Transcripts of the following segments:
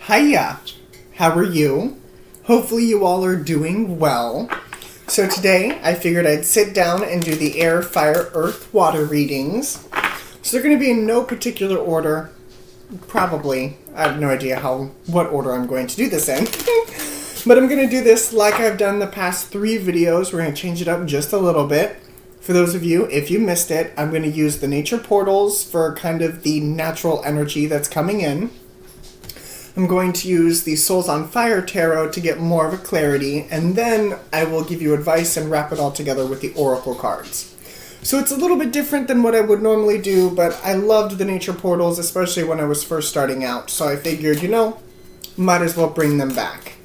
Hiya! How are you? Hopefully you all are doing well. So today I figured I'd sit down and do the air, fire, earth, water readings. So they're going to be in no particular order. Probably. I have no idea what order I'm going to do this in. But I'm going to do this like I've done the past 3 videos. We're going to change it up just a little bit. For those of you, if you missed it, I'm going to use the nature portals for kind of the natural energy that's coming in. I'm going to use the Souls on Fire Tarot to get more of a clarity, and then I will give you advice and wrap it all together with the Oracle cards. So it's a little bit different than what I would normally do, but I loved the nature portals, especially when I was first starting out, so I figured, might as well bring them back.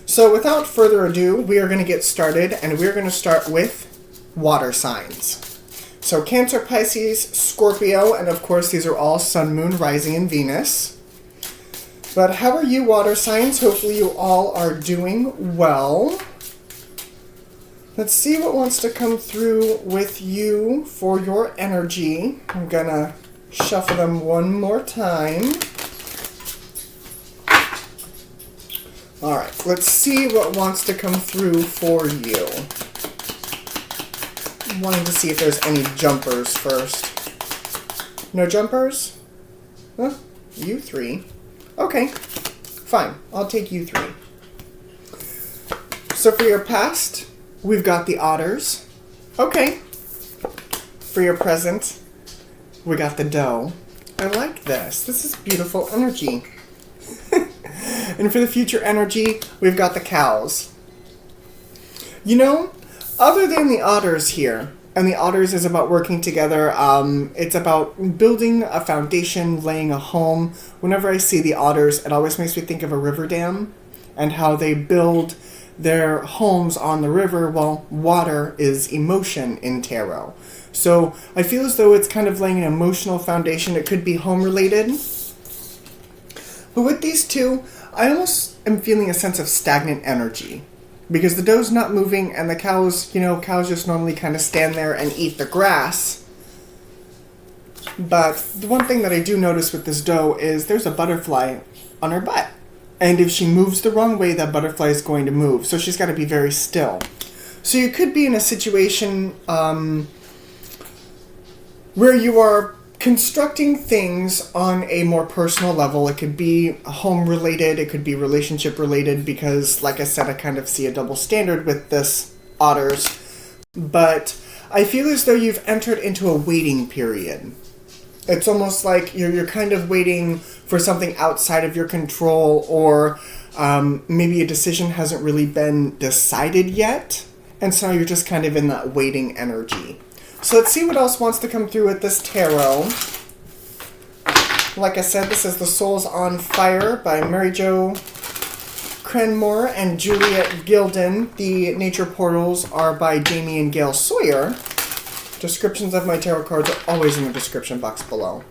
So without further ado, we are going to get started, and we're going to start with water signs. So Cancer, Pisces, Scorpio, and of course these are all Sun, Moon, Rising, and Venus. But how are you, water signs? Hopefully you all are doing well. Let's see what wants to come through with you for your energy. I'm going to shuffle them one more time. Alright, let's see what wants to come through for you. I'm wanting to see if there's any jumpers first. No jumpers? Huh? You 3. Okay, fine. I'll take you 3. So for your past, we've got the otters. Okay. For your present, we got the doe. I like this. This is beautiful energy. And for the future energy, we've got the cows. Other than the otters here, and the otters is about working together. It's about building a foundation, laying a home. Whenever I see the otters, it always makes me think of a river dam and how they build their homes on the river. Well, water is emotion in tarot. So I feel as though it's kind of laying an emotional foundation. It could be home related. But with these two, I almost am feeling a sense of stagnant energy. Because the doe's not moving, and the cows, cows just normally kind of stand there and eat the grass. But the one thing that I do notice with this doe is there's a butterfly on her butt. And if she moves the wrong way, that butterfly is going to move. So she's got to be very still. So you could be in a situation where you are constructing things on a more personal level. It could be home related, it could be relationship related, because like I said, I kind of see a double standard with this otters. But I feel as though you've entered into a waiting period. It's almost like you're kind of waiting for something outside of your control, or maybe a decision hasn't really been decided yet, and so you're just kind of in that waiting energy. So let's see what else wants to come through with this tarot. Like I said, this is The Souls on Fire by Mary Jo Crenmore and Juliet Gilden. The nature portals are by Jamie and Gail Sawyer. Descriptions of my tarot cards are always in the description box below.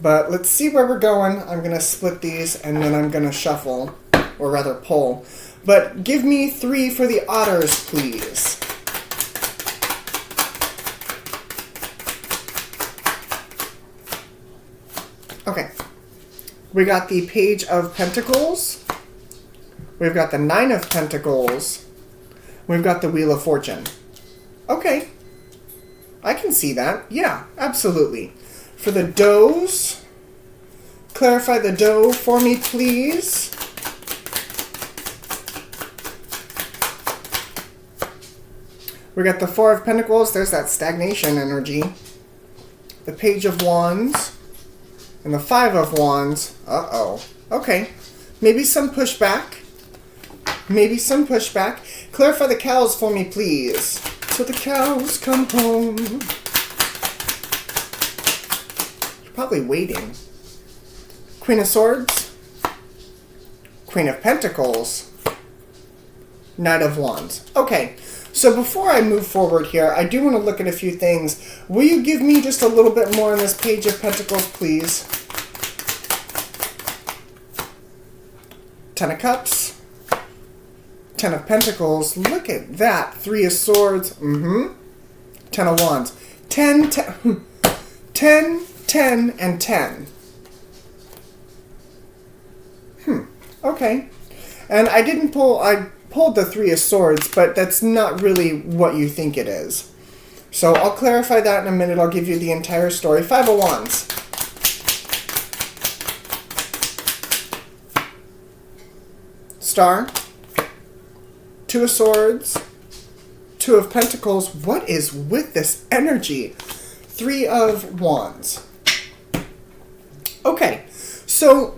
But let's see where we're going. I'm going to split these and then I'm going to shuffle, or rather pull. But give me 3 for the otters, please. Okay, we got the Page of Pentacles, we've got the 9 of Pentacles, we've got the Wheel of Fortune. Okay, I can see that. Yeah, absolutely. For the does, clarify the doe for me, please. We got the 4 of Pentacles, there's that stagnation energy. The Page of Wands. And the 5 of Wands. Uh-oh. Okay. Maybe some pushback. Clarify the cows for me, please. So the cows come home. You're probably waiting. Queen of Swords. Queen of Pentacles. Knight of Wands. Okay. So before I move forward here, I do want to look at a few things. Will you give me just a little bit more on this Page of Pentacles, please? 10 of Cups. 10 of Pentacles. Look at that. 3 of Swords. 10 of Wands. 10, 10, and 10. Okay. And I pulled the Three of Swords, but that's not really what you think it is. So I'll clarify that in a minute. I'll give you the entire story. Five of Wands. Star. Two of Swords. Two of Pentacles. What is with this energy? Three of Wands. Okay, so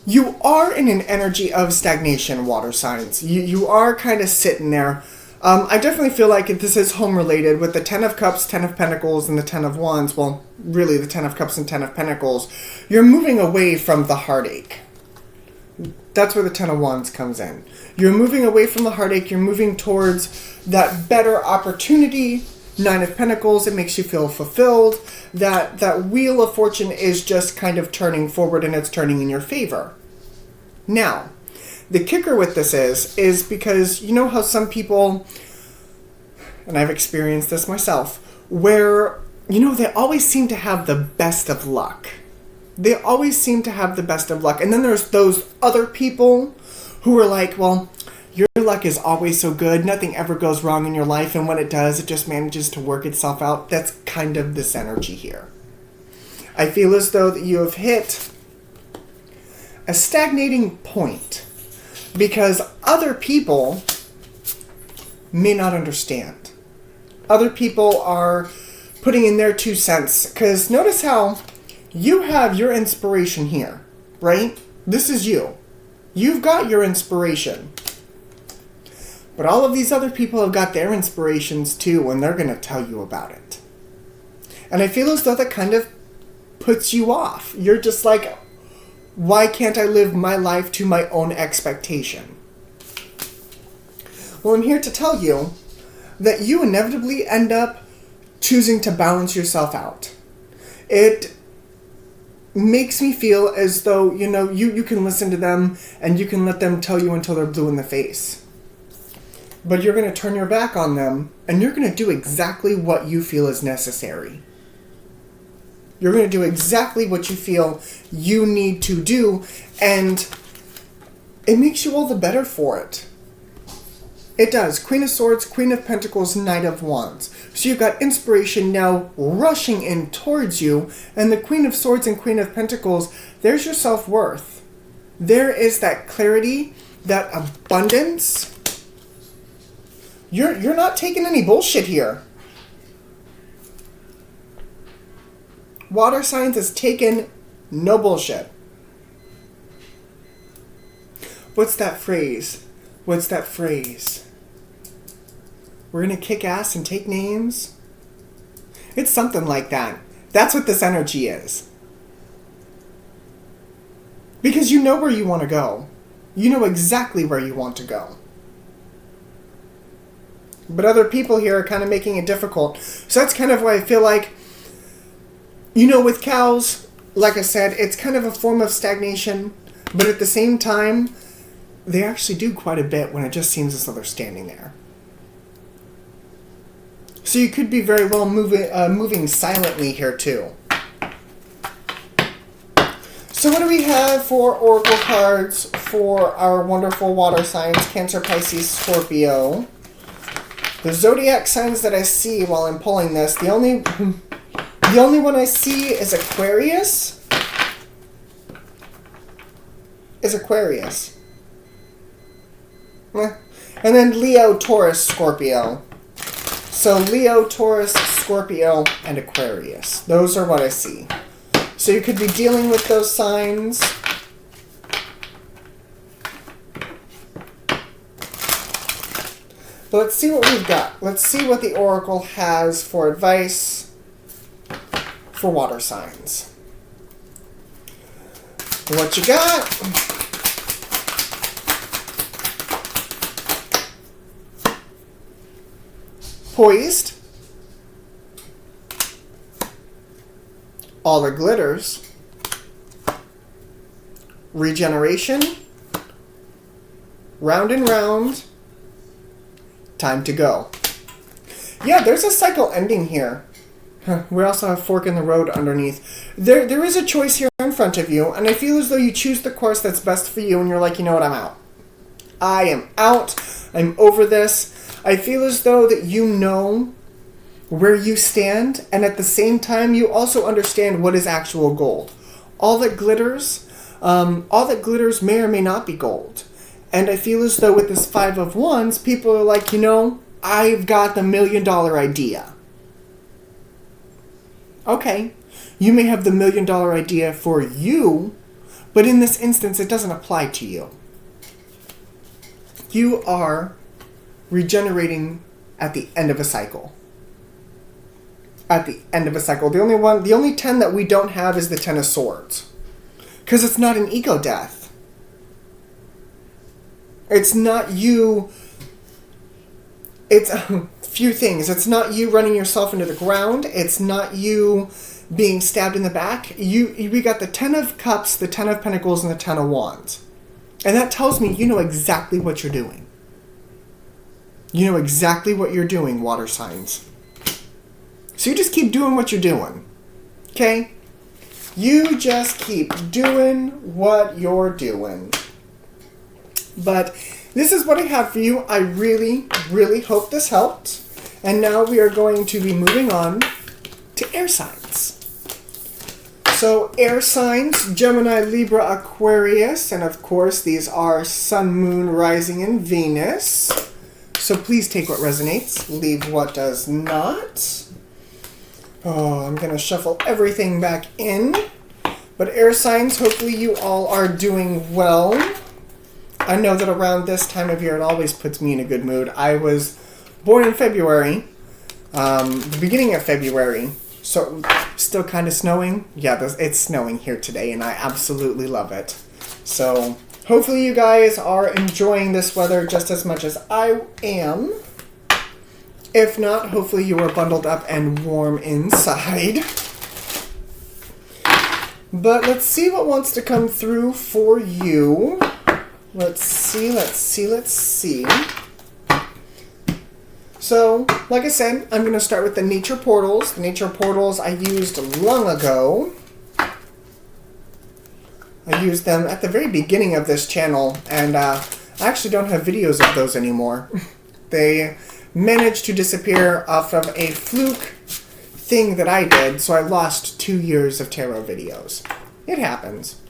you are in an energy of stagnation, water signs. You are kind of sitting there. I definitely feel like this is home related with the Ten of Cups, Ten of Pentacles, and the Ten of Wands. Well, really the Ten of Cups and Ten of Pentacles. You're moving away from the heartache. That's where the Ten of Wands comes in. You're moving away from the heartache. You're moving towards that better opportunity. Nine of Pentacles, it makes you feel fulfilled. That Wheel of Fortune is just kind of turning forward and it's turning in your favor. Now, the kicker with this is because you know how some people, and I've experienced this myself, where, you know, they always seem to have the best of luck. They always seem to have the best of luck. And then there's those other people who are like, well, your luck is always so good. Nothing ever goes wrong in your life. And when it does, it just manages to work itself out. That's kind of this energy here. I feel as though that you have hit a stagnating point because other people may not understand. Other people are putting in their 2 cents. Because notice how you have your inspiration here, right? This is you. You've got your inspiration. But all of these other people have got their inspirations too, and they're going to tell you about it. And I feel as though that kind of puts you off. You're just like, why can't I live my life to my own expectation? Well, I'm here to tell you that you inevitably end up choosing to balance yourself out. It makes me feel as though, you know, you can listen to them and you can let them tell you until they're blue in the face. But you're going to turn your back on them, and you're going to do exactly what you feel is necessary. You're going to do exactly what you feel you need to do, and it makes you all the better for it. It does. Queen of Swords, Queen of Pentacles, Knight of Wands. So you've got inspiration now rushing in towards you, and the Queen of Swords and Queen of Pentacles, there's your self-worth. There is that clarity, that abundance. You're not taking any bullshit here. Water signs is taking no bullshit. What's that phrase? What's that phrase? We're gonna kick ass and take names? It's something like that. That's what this energy is. Because you know where you want to go. You know exactly where you want to go. But other people here are kind of making it difficult. So that's kind of why I feel like, you know, with cows, like I said, it's kind of a form of stagnation. But at the same time, they actually do quite a bit when it just seems as though they're standing there. So you could be very well moving silently here too. So what do we have for oracle cards for our wonderful water signs, Cancer, Pisces, Scorpio? The zodiac signs that I see while I'm pulling this, the only one I see is Aquarius. And then Leo, Taurus, Scorpio. So Leo, Taurus, Scorpio, and Aquarius. Those are what I see. So you could be dealing with those signs. But let's see what we've got. Let's see what the oracle has for advice for water signs. What you got? Poised. All that glitters. Regeneration. Round and round. Time to go. Yeah, there's a cycle ending here. We also have fork in the road underneath. There is a choice here in front of you, and I feel as though you choose the course that's best for you, and you're like, you know what, I'm out. I am out. I'm over this. I feel as though that you know where you stand, and at the same time, you also understand what is actual gold. All that glitters may or may not be gold. And I feel as though with this Five of Wands, people are like, you know, I've got the $1 million idea. Okay, you may have the $1 million idea for you, but in this instance, it doesn't apply to you. You are regenerating at the end of a cycle. At the end of a cycle. The only 10 that we don't have is the 10 of Swords. Because it's not an ego death. It's not you. It's a few things. It's not you running yourself into the ground. It's not you being stabbed in the back. We got the 10 of Cups, the 10 of Pentacles, and the 10 of Wands. And that tells me you know exactly what you're doing. You know exactly what you're doing, water signs. So you just keep doing what you're doing. Okay? You just keep doing what you're doing. But this is what I have for you. I really, really hope this helped. And now we are going to be moving on to air signs. So air signs, Gemini, Libra, Aquarius. And of course, these are Sun, Moon, Rising, and Venus. So please take what resonates. Leave what does not. Oh, I'm going to shuffle everything back in. But air signs, hopefully you all are doing well. I know that around this time of year, it always puts me in a good mood. I was born in February, the beginning of February, so still kind of snowing. Yeah, it's snowing here today, and I absolutely love it. So hopefully you guys are enjoying this weather just as much as I am. If not, hopefully you are bundled up and warm inside. But let's see what wants to come through for you. Let's see. So, like I said, I'm going to start with the nature portals. The nature portals I used long ago. I used them at the very beginning of this channel, and I actually don't have videos of those anymore. They managed to disappear off of a fluke thing that I did, so I lost 2 years of tarot videos. It happens.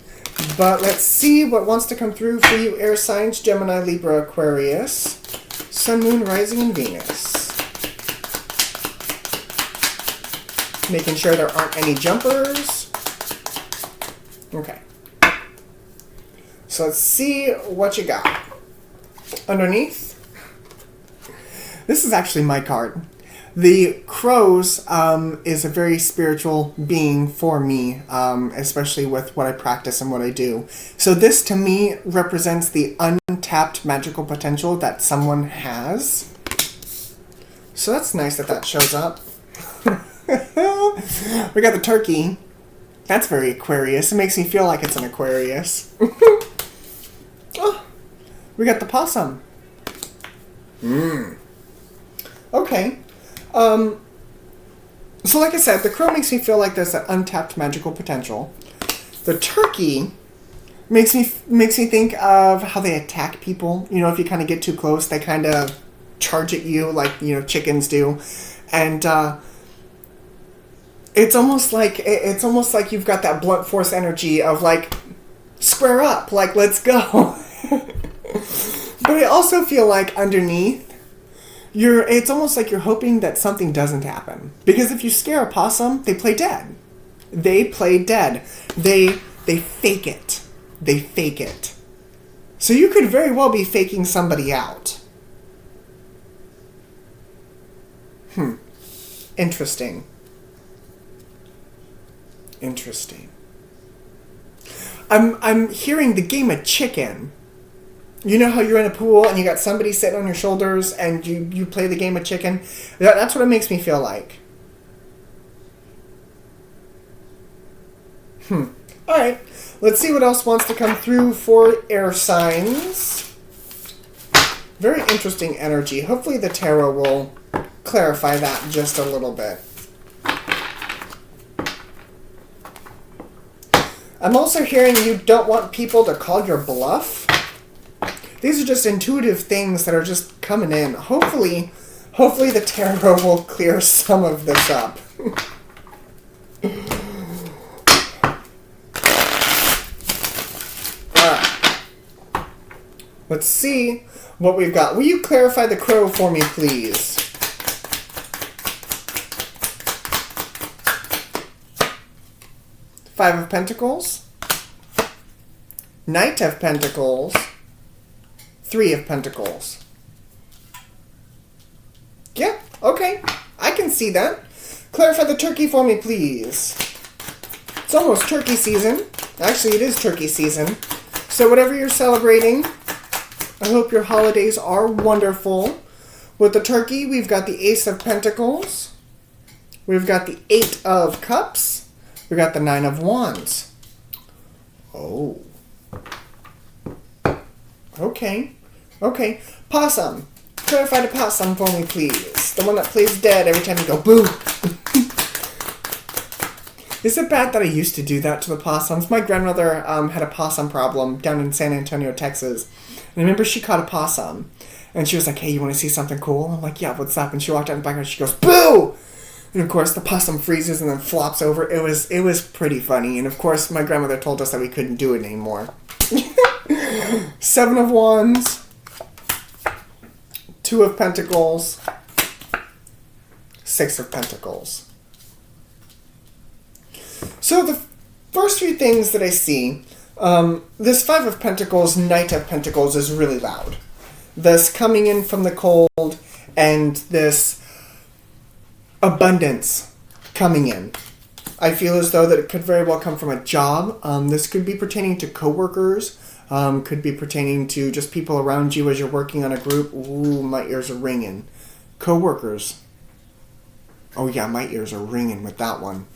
But let's see what wants to come through for you, air signs, Gemini, Libra, Aquarius, Sun, Moon, Rising, and Venus. Making sure there aren't any jumpers. Okay. So let's see what you got. Underneath, this is actually my card. The crows is a very spiritual being for me, especially with what I practice and what I do. So this, to me, represents the untapped magical potential that someone has. So that's nice that shows up. We got the turkey. That's very Aquarius. It makes me feel like it's an Aquarius. Oh, we got the possum. Okay. So like I said, the crow makes me feel like there's that untapped magical potential. The turkey makes me think of how they attack people. You know, if you kind of get too close, they kind of charge at you like, you know, chickens do. And it's almost like you've got that blunt force energy of like, square up, like, let's go. But I also feel like underneath, it's almost like you're hoping that something doesn't happen. Because if you scare a possum, they play dead. They play dead. They fake it. They fake it. So you could very well be faking somebody out. Interesting. I'm hearing the game of chicken. You know how you're in a pool and you got somebody sitting on your shoulders and you play the game of chicken? That's what it makes me feel like. Alright, let's see what else wants to come through for air signs. Very interesting energy. Hopefully the tarot will clarify that just a little bit. I'm also hearing you don't want people to call your bluff. These are just intuitive things that are just coming in. Hopefully the tarot will clear some of this up. Alright. Let's see what we've got. Will you clarify the crow for me, please? Five of Pentacles. Knight of Pentacles. Three of Pentacles. Yeah, okay. I can see that. Clarify the turkey for me, please. It's almost turkey season. Actually, it is turkey season. So whatever you're celebrating, I hope your holidays are wonderful. With the turkey, we've got the Ace of Pentacles. We've got the Eight of Cups. We've got the Nine of Wands. Oh. Okay. Okay. Possum. Clarify the possum for me, please. The one that plays dead every time you go boo. Is it bad that I used to do that to the possums? My grandmother had a possum problem down in San Antonio, Texas. And I remember she caught a possum. And she was like, hey, you want to see something cool? I'm like, yeah, what's up? And she walked out in the background and she goes, boo! And of course, the possum freezes and then flops over. It was pretty funny. And of course, my grandmother told us that we couldn't do it anymore. Seven of Wands. Two of Pentacles. Six of Pentacles. So the first few things that I see, this Five of Pentacles, Knight of Pentacles is really loud. This coming in from the cold and this abundance coming in. I feel as though that it could very well come from a job. This could be pertaining to coworkers. Could be pertaining to just people around you as you're working on a group. Ooh, my ears are ringing. Coworkers. Oh yeah, my ears are ringing with that one.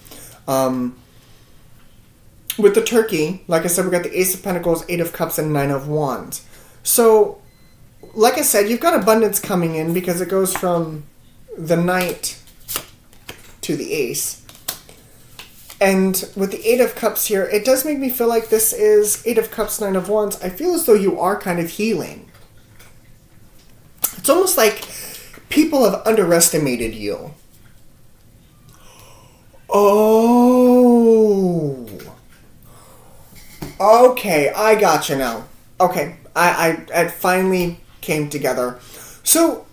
With the turkey, like I said, we got the Ace of Pentacles, Eight of Cups, and Nine of Wands. So, like I said, you've got abundance coming in because it goes from the Knight to the Ace. And with the Eight of Cups here, it does make me feel like this is Eight of Cups, Nine of Wands. I feel as though you are kind of healing. It's almost like people have underestimated you. Oh. Okay, I gotcha now. Okay, I finally came together. So,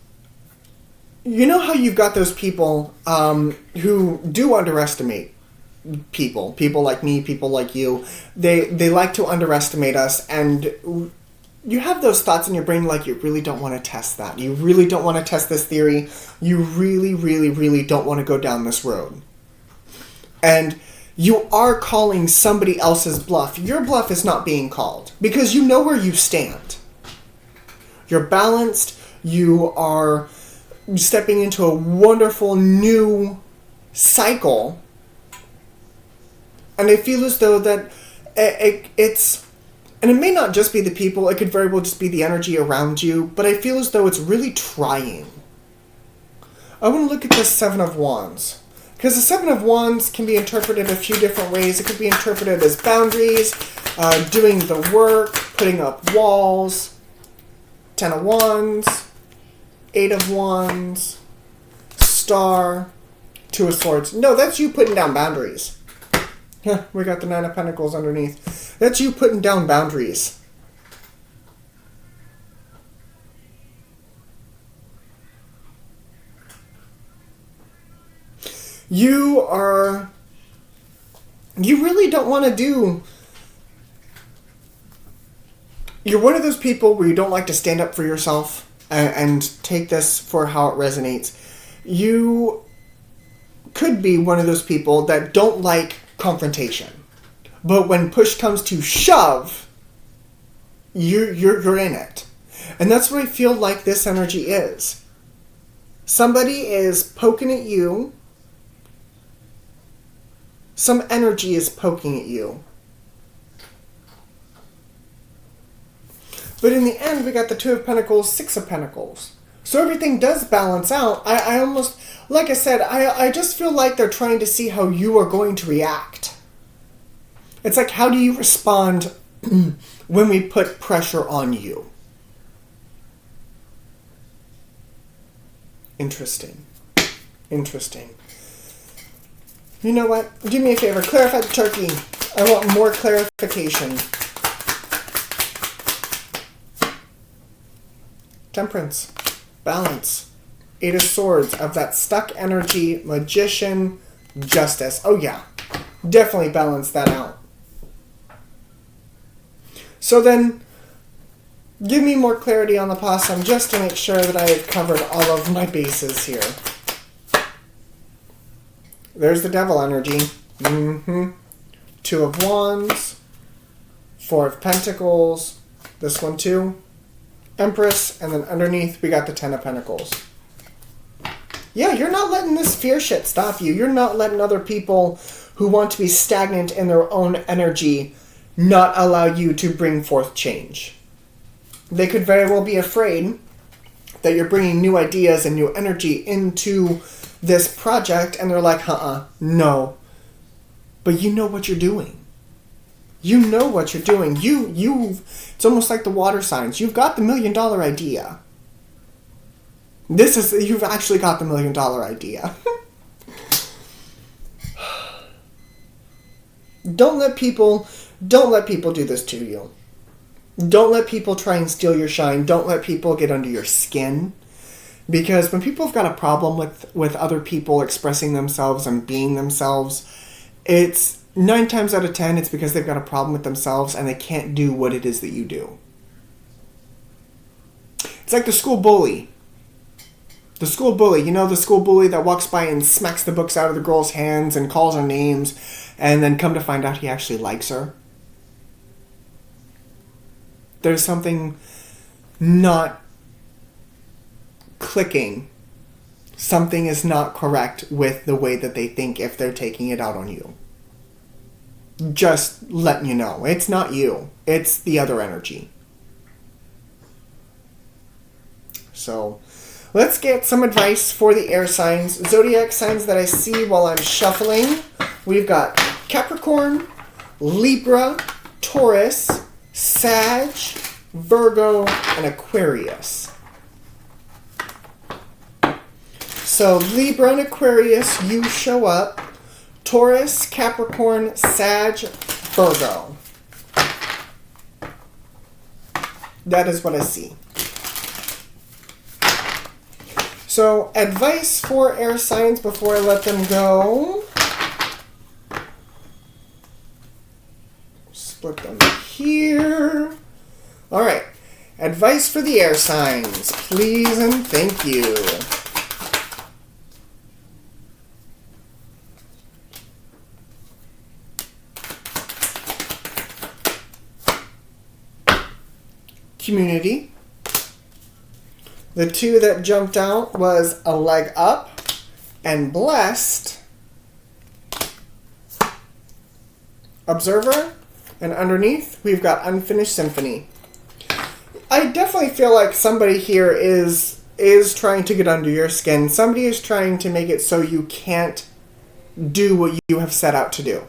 you know how you've got those people who do underestimate people like me, people like you. They like to underestimate us, and you have those thoughts in your brain like you really don't want to test that. You really don't want to test this theory. You really, really, really don't want to go down this road. And you are calling somebody else's bluff. Your bluff is not being called because you know where you stand. You're balanced. You are stepping into a wonderful new cycle. And I feel as though that it's... And it may not just be the people. It could very well just be the energy around you. But I feel as though it's really trying. I want to look at the Seven of Wands. Because the Seven of Wands can be interpreted a few different ways. It could be interpreted as boundaries, doing the work, putting up walls. Ten of Wands, Eight of Wands, Star, Two of Swords. No, that's you putting down boundaries. We got the Nine of Pentacles underneath. That's you putting down boundaries. You really don't want to do... You're one of those people where you don't like to stand up for yourself and take this for how it resonates. You could be one of those people that don't like confrontation. But when push comes to shove, you're in it. And that's what I feel like this energy is. Somebody is poking at you. Some energy is poking at you. But in the end, we got the Two of Pentacles, Six of Pentacles. So everything does balance out. I almost, like I said, I just feel like they're trying to see how you are going to react. It's like, how do you respond when we put pressure on you? Interesting. You know what? Do me a favor. Clarify the turkey. I want more clarification. Temperance. Balance. Eight of Swords. Of that stuck energy. Magician. Justice. Oh yeah. Definitely balance that out. So then, give me more clarity on the possum just to make sure that I have covered all of my bases here. There's the devil energy. Two of Wands. Four of Pentacles. This one too. Empress. And then underneath we got the Ten of Pentacles. Yeah, you're not letting this fear shit stop you. You're not letting other people who want to be stagnant in their own energy not allow you to bring forth change. They could very well be afraid that you're bringing new ideas and new energy into this project, and they're like, no. But you know what you're doing. You know what you're doing. It's almost like the water signs. You've got the $1 million idea. You've actually got the $1 million idea. Don't let people do this to you. Don't let people try and steal your shine. Don't let people get under your skin. Because when people have got a problem with other people expressing themselves and being themselves, it's 9 times out of 10, it's because they've got a problem with themselves and they can't do what it is that you do. It's like the school bully. The school bully. You know the school bully that walks by and smacks the books out of the girl's hands and calls her names, and then come to find out he actually likes her? There's something not clicking. Something is not correct with the way that they think if they're taking it out on you. Just letting you know. It's not you. It's the other energy. So, let's get some advice for the air signs. Zodiac signs that I see while I'm shuffling. We've got Capricorn, Libra, Taurus, Sag, Virgo, and Aquarius. So Libra and Aquarius, you show up. Taurus, Capricorn, Sag, Virgo. That is what I see. So advice for air signs before I let them go. Split them here. All right. Advice for the air signs, please and thank you. Community. The two that jumped out was a leg up and blessed. Observer. And underneath, we've got unfinished symphony. I definitely feel like somebody here is trying to get under your skin. Somebody is trying to make it so you can't do what you have set out to do.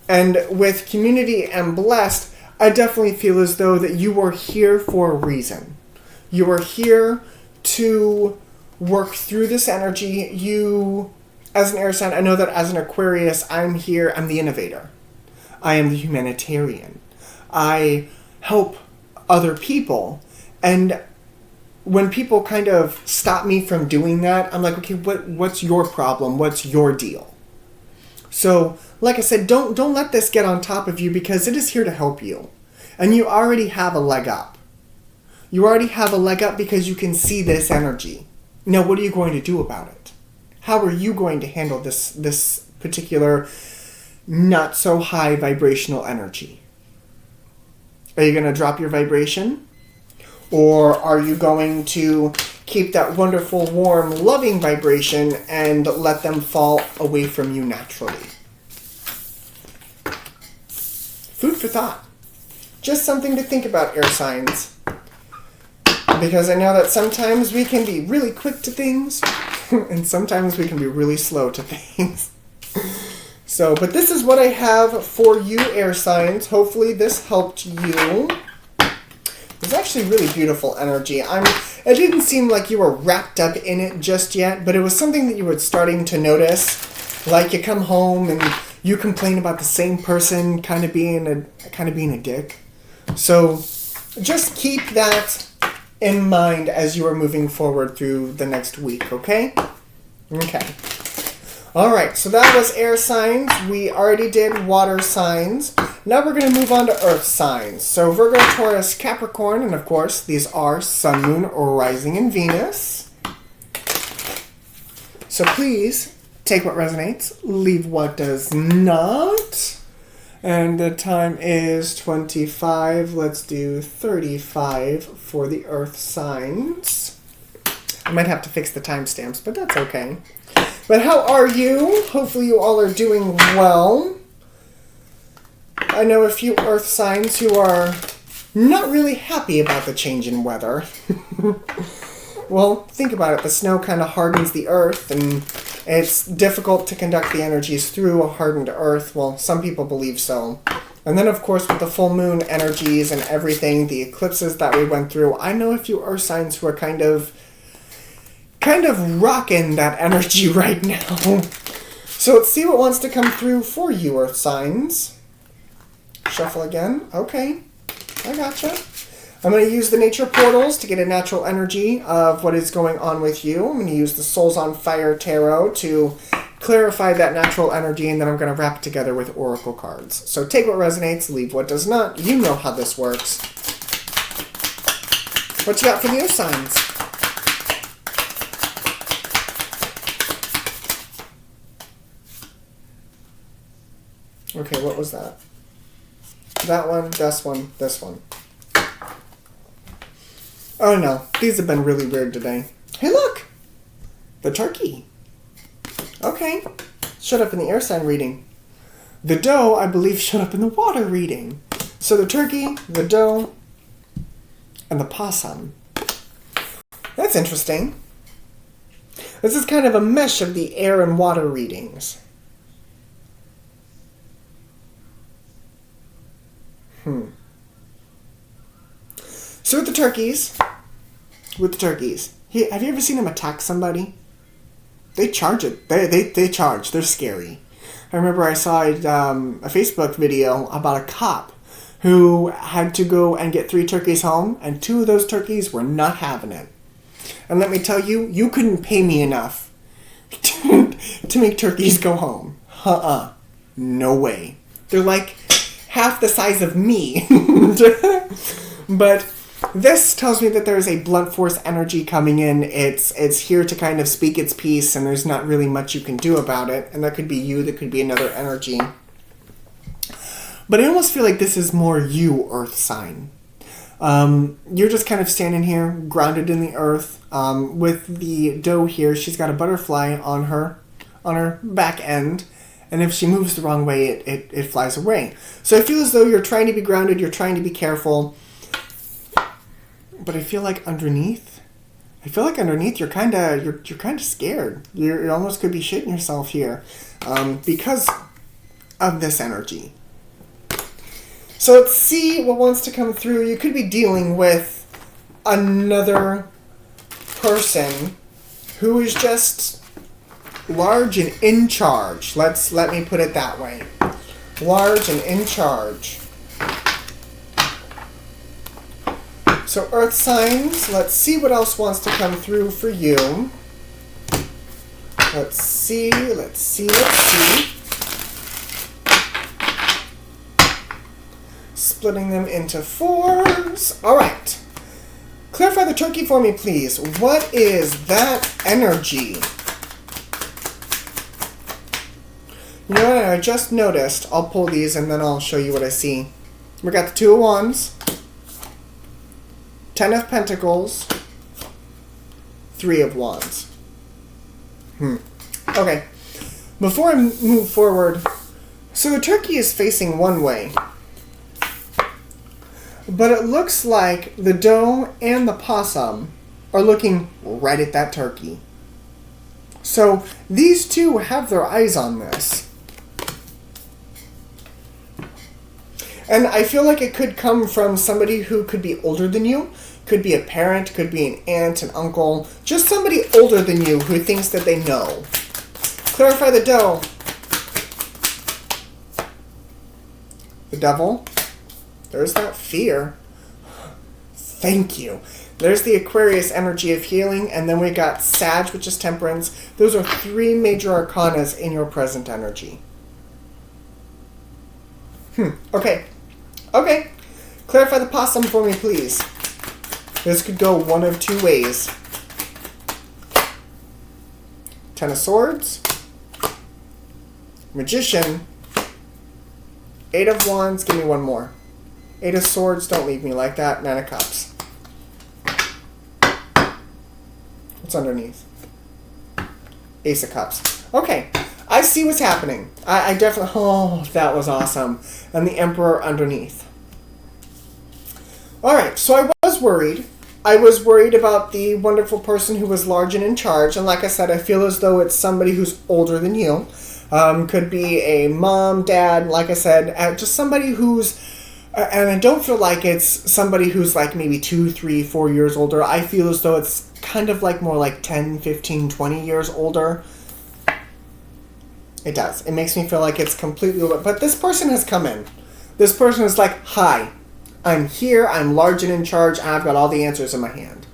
And with community and blessed, I definitely feel as though that you are here for a reason. You are here to work through this energy. You, as an air sign, I know that as an Aquarius, I'm the innovator. I am the humanitarian. I help other people. And when people kind of stop me from doing that, I'm like, okay, what's your problem? What's your deal? So, like I said, don't let this get on top of you, because it is here to help you. And you already have a leg up. You already have a leg up because you can see this energy. Now, what are you going to do about it? How are you going to handle this particular not so high vibrational energy? Are you going to drop your vibration? Or are you going to keep that wonderful, warm, loving vibration and let them fall away from you naturally? Food for thought. Just something to think about, air signs. Because I know that sometimes we can be really quick to things, and sometimes we can be really slow to things. So, but this is what I have for you, air signs. Hopefully this helped you. It's actually really beautiful energy. It didn't seem like you were wrapped up in it just yet, but it was something that you were starting to notice. Like you come home and you complain about the same person kind of being a dick. So just keep that in mind as you are moving forward through the next week, okay? Okay. Alright, so that was air signs. We already did water signs. Now we're going to move on to earth signs. So Virgo, Taurus, Capricorn, and of course, these are Sun, Moon, or Rising, and Venus. So please, take what resonates, leave what does not. And the time is 25. Let's do 35 for the earth signs. I might have to fix the timestamps, but that's okay. But how are you? Hopefully you all are doing well. I know a few earth signs who are not really happy about the change in weather. Well, think about it. The snow kind of hardens the earth, and it's difficult to conduct the energies through a hardened earth. Well, some people believe so. And then, of course, with the full moon energies and everything, the eclipses that we went through, I know a few earth signs who are kind of rocking that energy right now. So let's see what wants to come through for you, earth signs. Shuffle again. Okay, I gotcha. I'm going to use the nature portals to get a natural energy of what is going on with you. I'm going to use the Souls on Fire Tarot to clarify that natural energy, and then I'm going to wrap it together with oracle cards. So take what resonates, leave what does not. You know how this works. What you got for the earth signs? Okay, what was that? That one, this one, this one. Oh no, these have been really weird today. Hey look! The turkey. Okay, showed up in the air sign reading. The doe, I believe, showed up in the water reading. So the turkey, the doe, and the possum. That's interesting. This is kind of a mesh of the air and water readings. So with the turkeys, have you ever seen them attack somebody? They charge it. They charge. They're scary. I remember I saw a Facebook video about a cop who had to go and get 3 turkeys home, and 2 of those turkeys were not having it. And let me tell you, you couldn't pay me enough to make turkeys go home. No way. They're like half the size of me. But this tells me that there is a blunt force energy coming in. It's here to kind of speak its piece, and there's not really much you can do about it. And that could be you, that could be another energy. But I almost feel like this is more you, earth sign. You're just kind of standing here, grounded in the earth. With the doe here, she's got a butterfly on her back end. And if she moves the wrong way, it flies away. So I feel as though you're trying to be grounded, you're trying to be careful. But I feel like underneath you're kind of scared. You almost could be shitting yourself here because of this energy. So let's see what wants to come through. You could be dealing with another person who is just large and in charge. Let me put it that way. Large and in charge. So earth signs, let's see what else wants to come through for you. Let's see. Splitting them into 4s. All right. Clarify the turkey for me, please. What is that energy? You know what I just noticed? I'll pull these and then I'll show you what I see. We got the 2 of Wands, 10 of Pentacles, 3 of Wands. Okay. Before I move forward, so the turkey is facing one way. But it looks like the doe and the possum are looking right at that turkey. So these two have their eyes on this. And I feel like it could come from somebody who could be older than you. Could be a parent, could be an aunt, an uncle. Just somebody older than you who thinks that they know. Clarify the dough. The devil. There's that fear. Thank you. There's the Aquarius energy of healing, and then we got Sag, which is temperance. Those are 3 major arcanas in your present energy. Okay. Okay. Clarify the possum for me, please. This could go one of 2 ways. 10 of Swords. Magician. 8 of Wands. Give me one more. 8 of Swords. Don't leave me like that. 9 of Cups. What's underneath? Ace of Cups. Okay. I see what's happening. I definitely... Oh, that was awesome. And the Emperor underneath. Alright, so I was worried. I was worried about the wonderful person who was large and in charge. And like I said, I feel as though it's somebody who's older than you. Could be a mom, dad, like I said. Just somebody who's... and I don't feel like it's somebody who's like maybe 2, 3, 4 years older. I feel as though it's kind of like more like 10, 15, 20 years older. It does. It makes me feel like it's completely... But this person has come in. This person is like, hi, I'm here, I'm large and in charge, and I've got all the answers in my hand.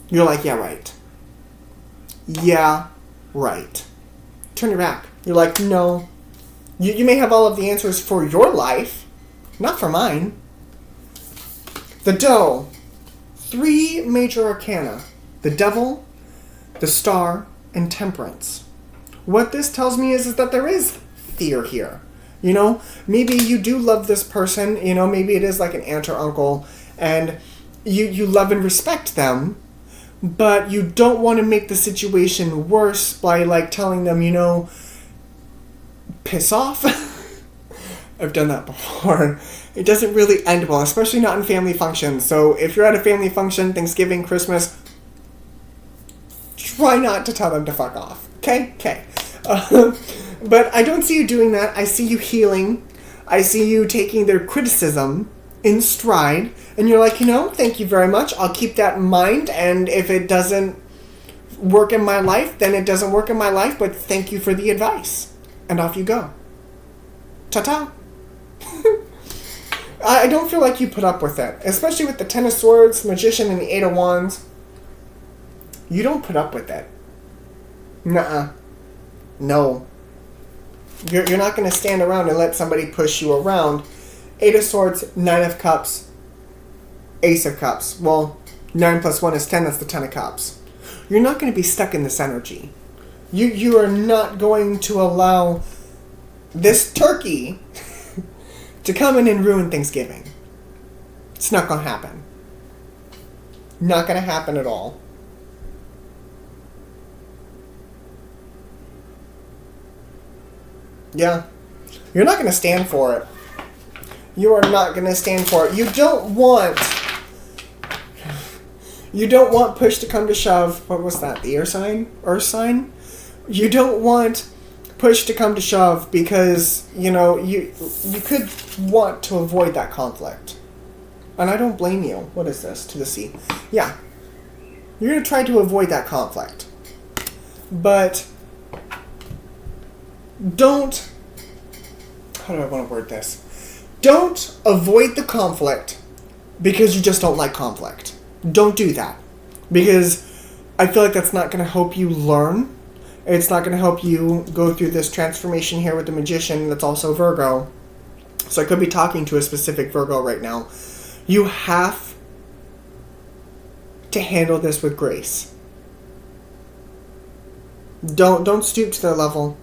You're like, yeah, right. Yeah, right. Turn your back. You're like, no. You may have all of the answers for your life, not for mine. The dough. 3 major arcana. The devil, the star, and temperance. What this tells me is that there is fear here. You know, maybe you do love this person, you know, maybe it is like an aunt or uncle, and you love and respect them, but you don't want to make the situation worse by, like, telling them, you know, piss off. I've done that before. It doesn't really end well, especially not in family functions. So if you're at a family function, Thanksgiving, Christmas, try not to tell them to fuck off. Okay? Okay. But I don't see you doing that. I see you healing. I see you taking their criticism in stride. And you're like, you know, thank you very much. I'll keep that in mind. And if it doesn't work in my life, then it doesn't work in my life. But thank you for the advice. And off you go. Ta-ta. I don't feel like you put up with it. Especially with the 10 of Swords, Magician, and the 8 of Wands. You don't put up with it. Nuh-uh. No. You're not going to stand around and let somebody push you around. 8 of Swords, 9 of Cups, Ace of Cups. Well, 9 plus 1 is 10, that's the 10 of Cups. You're not going to be stuck in this energy. You are not going to allow this turkey to come in and ruin Thanksgiving. It's not going to happen. Not going to happen at all. Yeah. You're not going to stand for it. You are not going to stand for it. You don't want push to come to shove. What was that? The air sign? Earth sign? You don't want push to come to shove because, you know, you could want to avoid that conflict. And I don't blame you. What is this? To the sea. Yeah. You're going to try to avoid that conflict. But don't... How do I want to word this? Don't avoid the conflict because you just don't like conflict. Don't do that. Because I feel like that's not going to help you learn. It's not going to help you go through this transformation here with the Magician that's also Virgo. So I could be talking to a specific Virgo right now. You have to handle this with grace. Don't stoop to their level.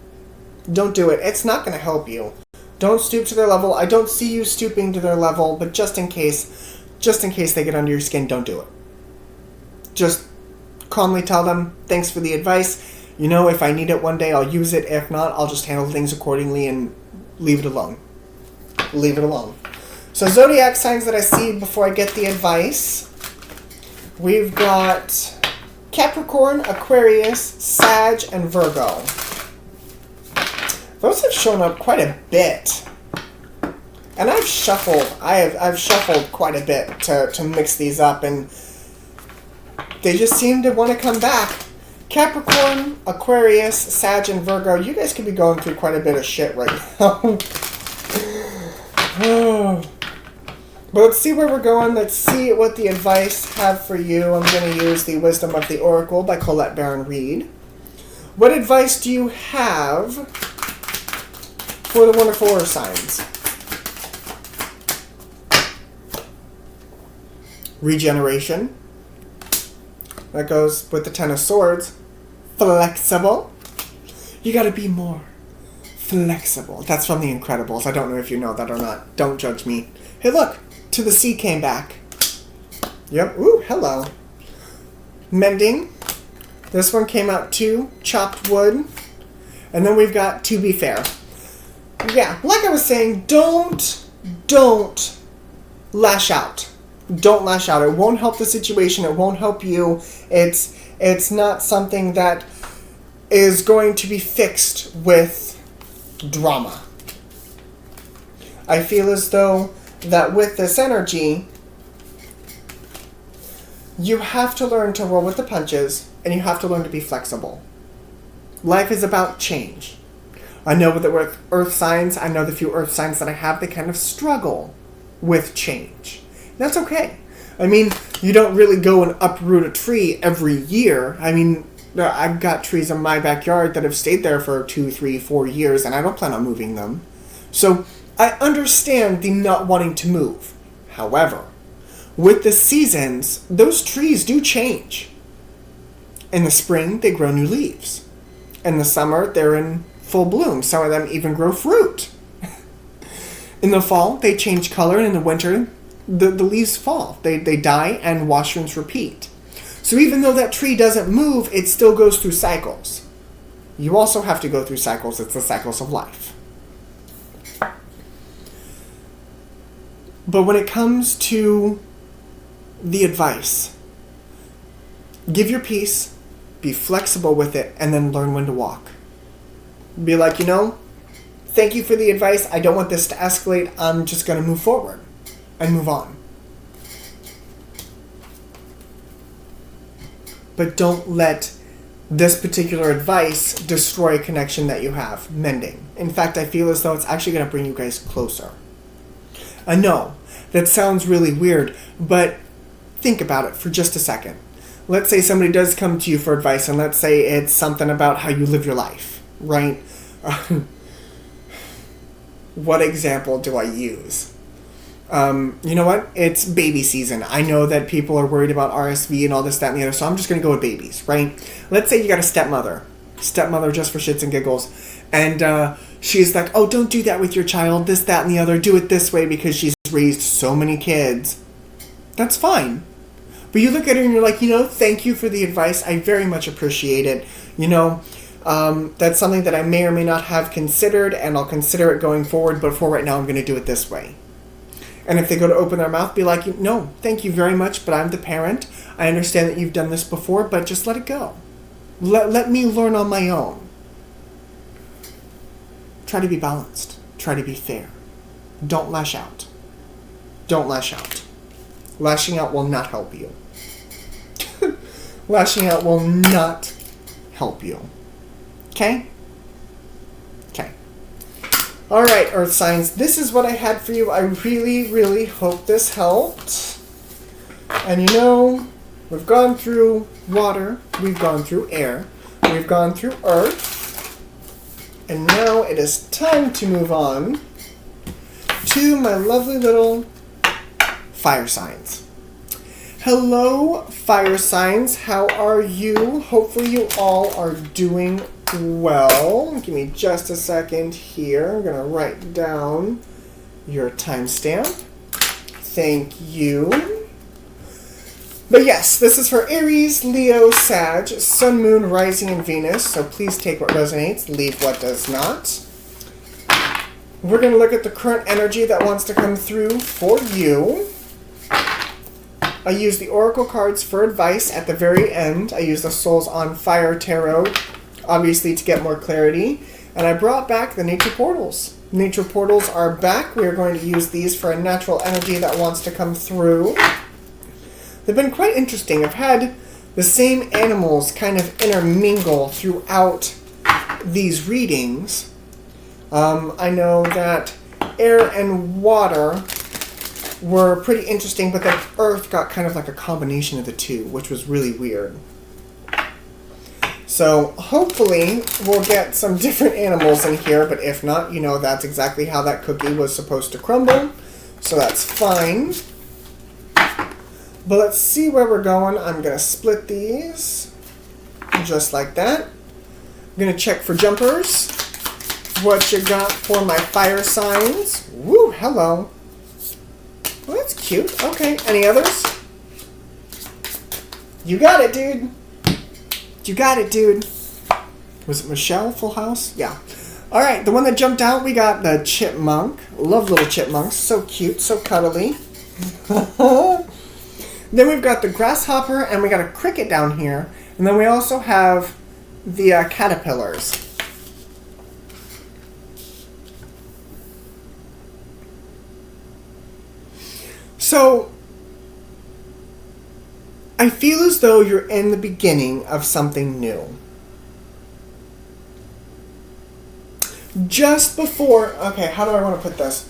Don't do it. It's not going to help you. Don't stoop to their level. I don't see you stooping to their level, but just in case they get under your skin, don't do it. Just calmly tell them, thanks for the advice. You know, if I need it one day, I'll use it. If not, I'll just handle things accordingly and leave it alone. Leave it alone. So zodiac signs that I see before I get the advice. We've got Capricorn, Aquarius, Sag, and Virgo. Those have shown up quite a bit. And I've shuffled quite a bit to mix these up, and they just seem to want to come back. Capricorn, Aquarius, Sag, and Virgo, you guys could be going through quite a bit of shit right now. But let's see where we're going. Let's see what the advice have for you. I'm going to use the Wisdom of the Oracle by Colette Baron Reed. What advice do you have for the wonderful earth signs? Regeneration. That goes with the Ten of Swords. Flexible. You got to be more flexible. That's from The Incredibles. I don't know if you know that or not. Don't judge me. Hey, look. To the Sea came back. Yep. Ooh, hello. Mending. This one came out too. Chopped wood. And then we've got To Be Fair. Yeah, like I was saying, don't lash out. Don't lash out. It won't help the situation. It won't help you. It's not something that is going to be fixed with drama. I feel as though that with this energy, you have to learn to roll with the punches, and you have to learn to be flexible. Life is about change. I know that with earth signs, I know the few earth signs that I have, they kind of struggle with change. That's okay. I mean, you don't really go and uproot a tree every year. I mean, I've got trees in my backyard that have stayed there for 2, 3, 4 years, and I don't plan on moving them. So I understand the not wanting to move. However, with the seasons, those trees do change. In the spring, they grow new leaves. In the summer, they're in full bloom. Some of them even grow fruit. In the fall, they change color, and in the winter, the leaves fall. They die, and wash, rinse, repeat. So even though that tree doesn't move, it still goes through cycles. You also have to go through cycles. It's the cycles of life. But when it comes to the advice, give your peace, be flexible with it, and then learn when to walk. Be like, thank you for the advice. I don't want this to escalate. I'm just going to move forward and move on. But don't let this particular advice destroy a connection that you have. Mending. In fact, I feel as though it's actually going to bring you guys closer. I know that sounds really weird, but think about it for just a second. Let's say somebody does come to you for advice, and let's say it's something about how you live your life, right? What example do I use? You know what? It's baby season. I know that people are worried about RSV and all this, that, and the other, so I'm just going to go with babies, right? Let's say you got a stepmother just for shits and giggles, and she's like, oh, don't do that with your child, this, that, and the other, do it this way because she's raised so many kids. That's fine. But you look at her and you're like, thank you for the advice. I very much appreciate it. That's something that I may or may not have considered, and I'll consider it going forward, but for right now, I'm going to do it this way. And if they go to open their mouth, be like, no, thank you very much, but I'm the parent. I understand that you've done this before, but just let it go. Let me learn on my own. Try to be balanced. Try to be fair. Don't lash out. Don't lash out. Lashing out will not help you. Lashing out will not help you. Okay? Okay. Alright, Earth signs. This is what I had for you. I really, really hope this helped. And we've gone through water. We've gone through air. We've gone through earth. And now it is time to move on to my lovely little fire signs. Hello, fire signs. How are you? Hopefully you all are doing well. Give me just a second here. I'm going to write down your timestamp. Thank you. But yes, this is for Aries, Leo, Sag, Sun, Moon, Rising, and Venus. So please take what resonates, leave what does not. We're going to look at the current energy that wants to come through for you. I use the Oracle cards for advice at the very end. I use the Souls on Fire Tarot, obviously, to get more clarity. And I brought back the nature portals. Nature portals are back. We are going to use these for a natural energy that wants to come through. They've been quite interesting. I've had the same animals kind of intermingle throughout these readings. I know that air and water were pretty interesting, but then earth got kind of like a combination of the two, which was really weird. So hopefully we'll get some different animals in here, but if not, you know, that's exactly how that cookie was supposed to crumble. So that's fine. But let's see where we're going. I'm going to split these just like that. I'm going to check for jumpers. What you got for my fire signs? Woo, hello. Well, that's cute. Okay, any others? You got it, dude. You got it, dude. Was it Michelle, Full House? Yeah. All right, the one that jumped out, we got the chipmunk. Love little chipmunks. So cute, so cuddly. Then we've got the grasshopper, and we got a cricket down here. And then we also have the caterpillars. So, I feel as though you're in the beginning of something new. Just before... Okay, how do I want to put this?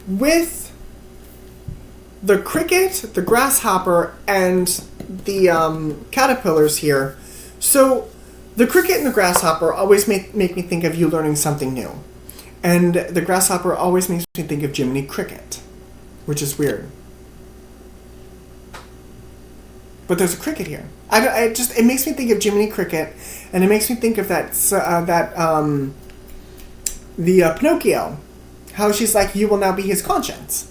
With the cricket, the grasshopper, and the caterpillars here. So, the cricket and the grasshopper always make me think of you learning something new. And the grasshopper always makes me think of Jiminy Cricket, which is weird. But there's a cricket here. It makes me think of Jiminy Cricket, and it makes me think of Pinocchio, how she's like, you will now be his conscience.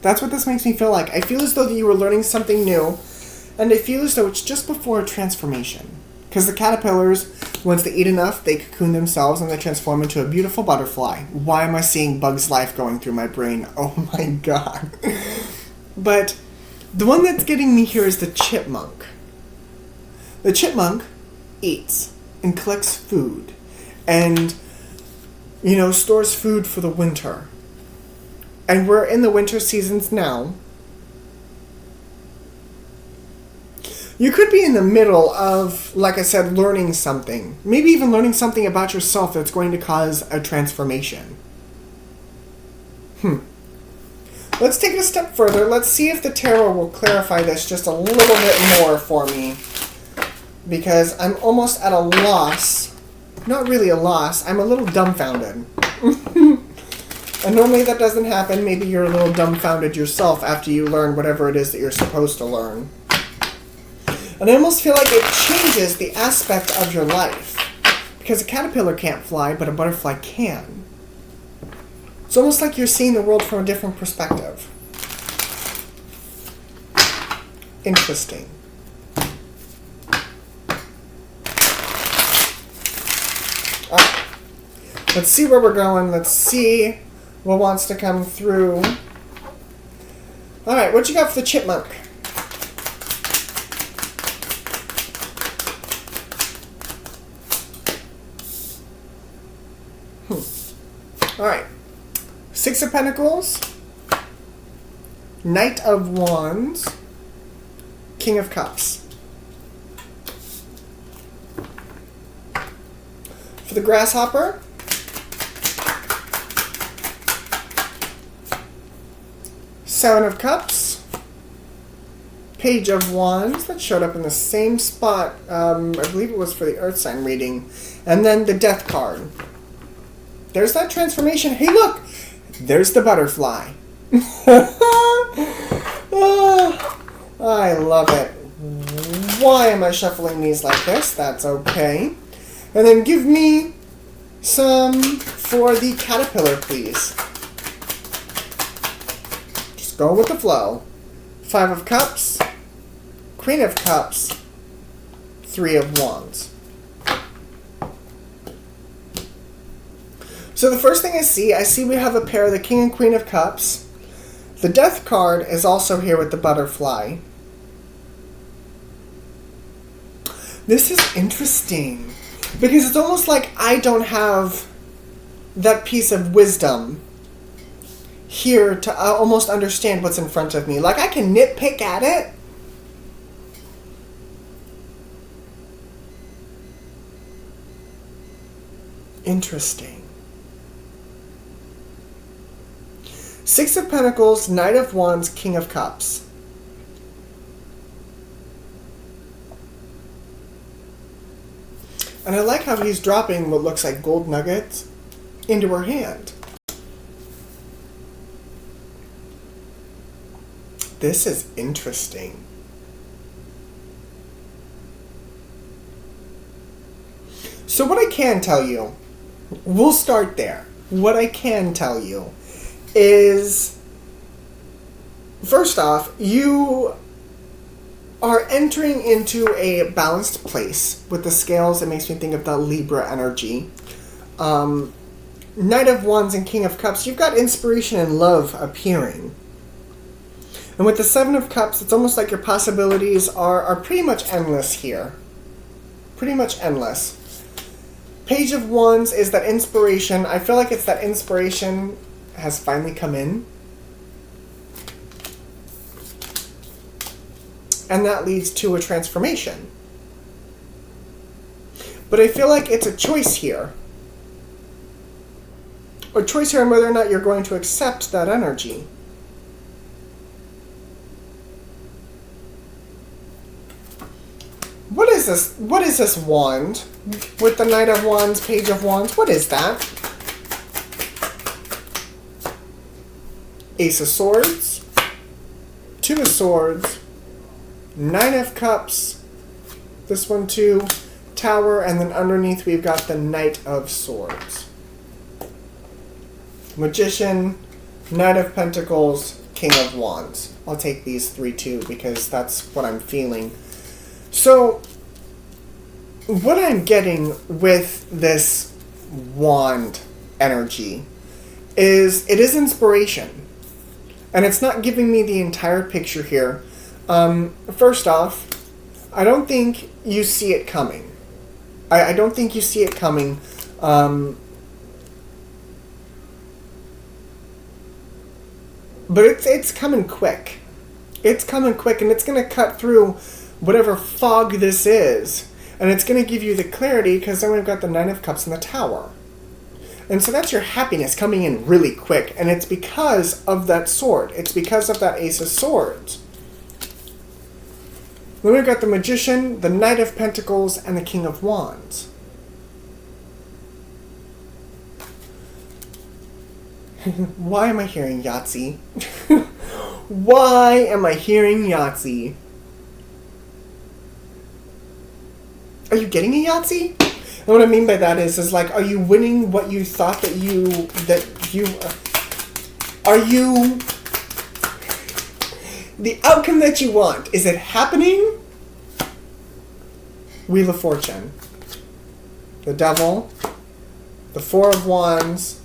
That's what this makes me feel like. I feel as though that you were learning something new, and I feel as though it's just before a transformation. Because the caterpillars, once they eat enough, they cocoon themselves and they transform into a beautiful butterfly. Why am I seeing Bug's Life going through my brain? Oh my god. But the one that's getting me here is the chipmunk. The chipmunk eats and collects food and, you know, stores food for the winter. And we're in the winter seasons now. You could be in the middle of, like I said, learning something. Maybe even learning something about yourself that's going to cause a transformation. Let's take it a step further. Let's see if the tarot will clarify this just a little bit more for me. Because I'm almost at a loss. Not really a loss. I'm a little dumbfounded. And normally that doesn't happen. Maybe you're a little dumbfounded yourself after you learn whatever it is that you're supposed to learn. And I almost feel like it changes the aspect of your life. Because a caterpillar can't fly, but a butterfly can. It's almost like you're seeing the world from a different perspective. Interesting. Alright. Let's see where we're going. Let's see what wants to come through. Alright, what you got for the chipmunk? Alright. Six of Pentacles. Knight of Wands. King of Cups. For the grasshopper. Seven of Cups. Page of Wands. That showed up in the same spot. I believe it was for the Earth sign reading. And then the Death card. There's that transformation. Hey, look! There's the butterfly. Oh, I love it. Why am I shuffling these like this? That's okay. And then give me some for the caterpillar, please. Just go with the flow. Five of Cups. Queen of Cups. Three of Wands. So the first thing I see we have a pair of the King and Queen of Cups. The Death card is also here with the butterfly. This is interesting. Because it's almost like I don't have that piece of wisdom here to almost understand what's in front of me. Like, I can nitpick at it. Interesting. Six of Pentacles, Knight of Wands, King of Cups. And I like how he's dropping what looks like gold nuggets into her hand. This is interesting. So what I can tell you, we'll start there. What I can tell you is, first off, you are entering into a balanced place with the scales. It makes me think of the Libra energy. Knight of Wands and King of Cups, you've got inspiration and love appearing. And with the Seven of Cups, it's almost like your possibilities are pretty much endless here. Pretty much endless. Page of Wands is that inspiration. I feel like it's that inspiration has finally come in. And that leads to a transformation. But I feel like it's a choice here. A choice here on whether or not you're going to accept that energy. What is this? What is this wand? With the Knight of Wands, Page of Wands. What is that? Ace of Swords. Two of Swords. Nine of Cups. This one too. Tower. And then underneath we've got the Knight of Swords. Magician. Knight of Pentacles. King of Wands. I'll take these three too because that's what I'm feeling. So, what I'm getting with this wand energy is it is inspiration. And it's not giving me the entire picture here. First off, I don't think you see it coming. I don't think you see it coming. But it's coming quick. It's coming quick, and it's going to cut through whatever fog this is. And it's going to give you the clarity, because then we've got the Nine of Cups and the Tower. And so that's your happiness coming in really quick. And it's because of that sword. It's because of that Ace of Swords. Then we've got the Magician, the Knight of Pentacles, and the King of Wands. Why am I hearing Yahtzee? Why am I hearing Yahtzee? Are you getting a Yahtzee? And what I mean by that is like, are you winning what you thought that you are you, the outcome that you want, is it happening? Wheel of Fortune. The Devil, the Four of Wands,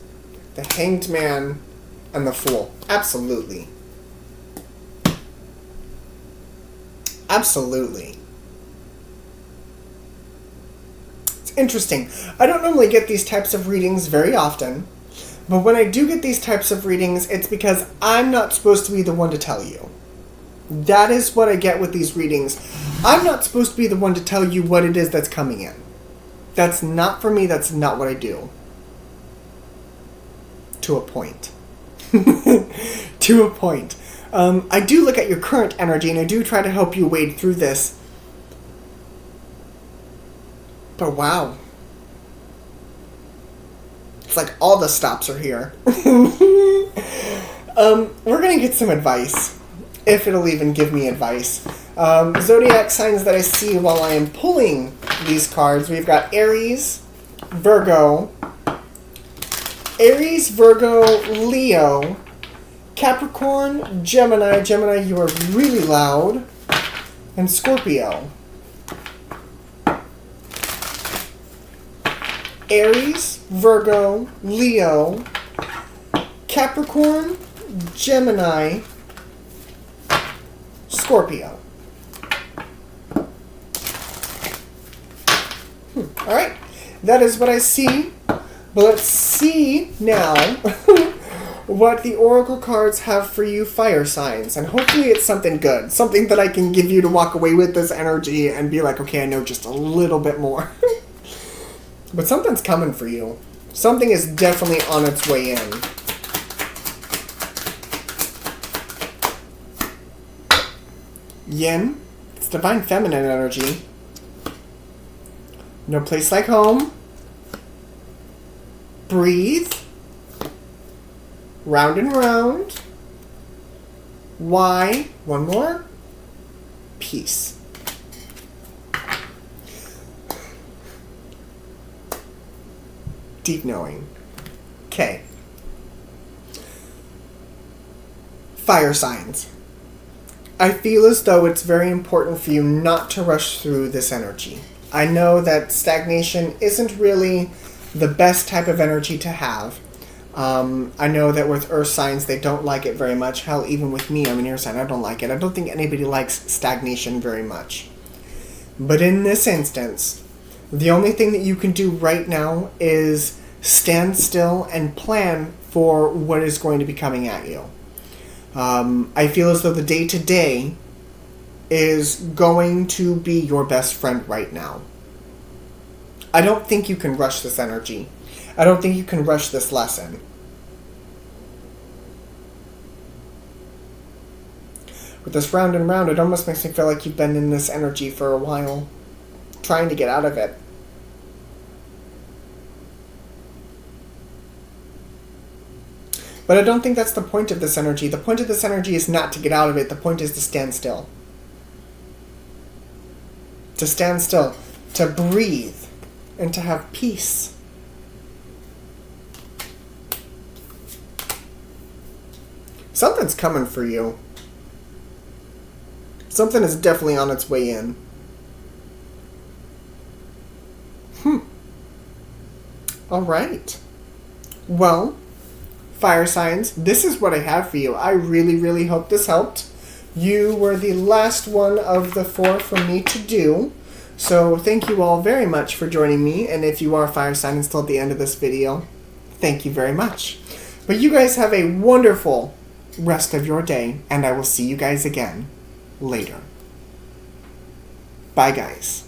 the Hanged Man, and the Fool. Absolutely. Absolutely. Interesting. I don't normally get these types of readings very often, but when I do get these types of readings, it's because I'm not supposed to be the one to tell you. That is what I get with these readings. I'm not supposed to be the one to tell you what it is that's coming in. That's not for me. That's not what I do. To a point. To a point. I do look at your current energy, and I do try to help you wade through this. But wow. It's like all the stops are here. We're going to get some advice. If it'll even give me advice. Zodiac signs that I see while I am pulling these cards. We've got Aries, Virgo, Leo, Capricorn, Gemini. Gemini, you are really loud. And Scorpio. Aries, Virgo, Leo, Capricorn, Gemini, Scorpio. Alright. That is what I see. But let's see now what the oracle cards have for you fire signs. And hopefully it's something good. Something that I can give you to walk away with this energy and be like, okay, I know just a little bit more. But something's coming for you. Something is definitely on its way in. Yin, it's divine feminine energy. No place like home. Breathe. Round and round. Why? One more. Peace. Deep knowing. Okay. Fire signs. I feel as though it's very important for you not to rush through this energy. I know that stagnation isn't really the best type of energy to have. I know that with earth signs, they don't like it very much. Hell, even with me, I'm an air sign, I don't like it. I don't think anybody likes stagnation very much. But in this instance, the only thing that you can do right now is stand still and plan for what is going to be coming at you. I feel as though the day-to-day is going to be your best friend right now. I don't think you can rush this energy. I don't think you can rush this lesson. With this round and round, it almost makes me feel like you've been in this energy for a while, trying to get out of it. But I don't think that's the point of this energy. The point of this energy is not to get out of it. The point is to stand still. To stand still. To breathe. And to have peace. Something's coming for you. Something is definitely on its way in. Alright. Well, fire signs, this is what I have for you. I really, really hope this helped. You were the last one of the 4 for me to do. So thank you all very much for joining me. And if you are a fire sign and still at the end of this video, thank you very much. But you guys have a wonderful rest of your day. And I will see you guys again later. Bye, guys.